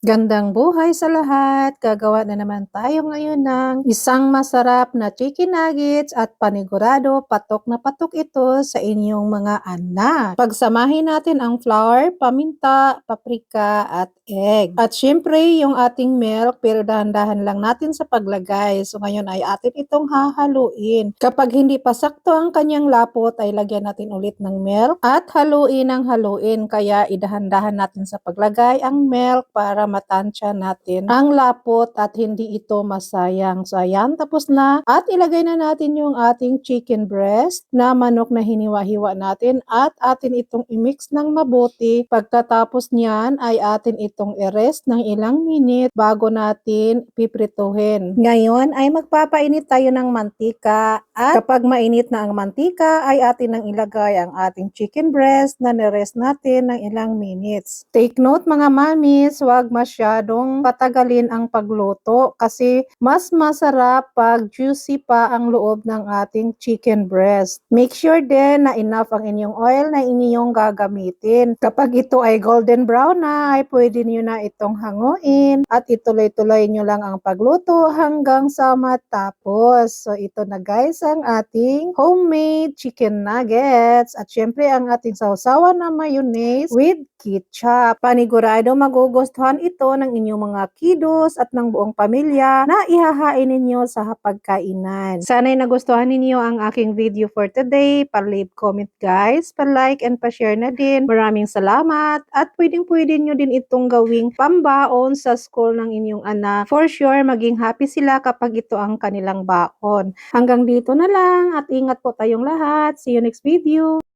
Gandang buhay sa lahat! Gagawa na naman tayo ngayon ng isang masarap na chicken nuggets at panigurado patok na patok ito sa inyong mga anak. Pagsamahin natin ang flour, paminta, paprika at egg. At syempre yung ating milk pero dahan-dahan lang natin sa paglagay. So ngayon ay atin itong hahaluin. Kapag hindi pa sakto ang kanyang lapot ay lagyan natin ulit ng milk at haluin ang haluin. Kaya idahan-dahan natin sa paglagay ang milk para matansya natin ang lapot at hindi ito masayang. So ayan, tapos na. At ilagay na natin yung ating chicken breast na manok na hiniwa-hiwa natin at atin itong i-mix ng mabuti. Pagkatapos niyan ay atin itong i-rest ng ilang minute bago natin piprituhin. Ngayon ay magpapainit tayo ng mantika at kapag mainit na ang mantika ay atin nang ilagay ang ating chicken breast na nirest natin ng ilang minutes. Take note mga mamis, huwag masyadong patagalin ang pagluto kasi mas masarap pag juicy pa ang loob ng ating chicken breast. Make sure din na enough ang inyong oil na inyong gagamitin. Kapag ito ay golden brown na, ay pwede niyo na itong hanguin at ituloy-tuloy nyo lang ang pagluto hanggang sa matapos. So ito na guys ang ating homemade chicken nuggets at syempre ang ating sausawan na mayonnaise with ketchup. Panigurado magugustuhan ito ng inyong mga kiddos at ng buong pamilya na ihahain ninyo sa hapagkainan. Sana'y nagustuhan ninyo ang aking video for today. Pa-leave comment guys, pa-like and pa-share na din. Maraming salamat at pwedeng-pwede nyo din itong gawing pambaon sa school ng inyong anak. For sure, maging happy sila kapag ito ang kanilang baon. Hanggang dito na lang at ingat po tayong lahat. See you next video.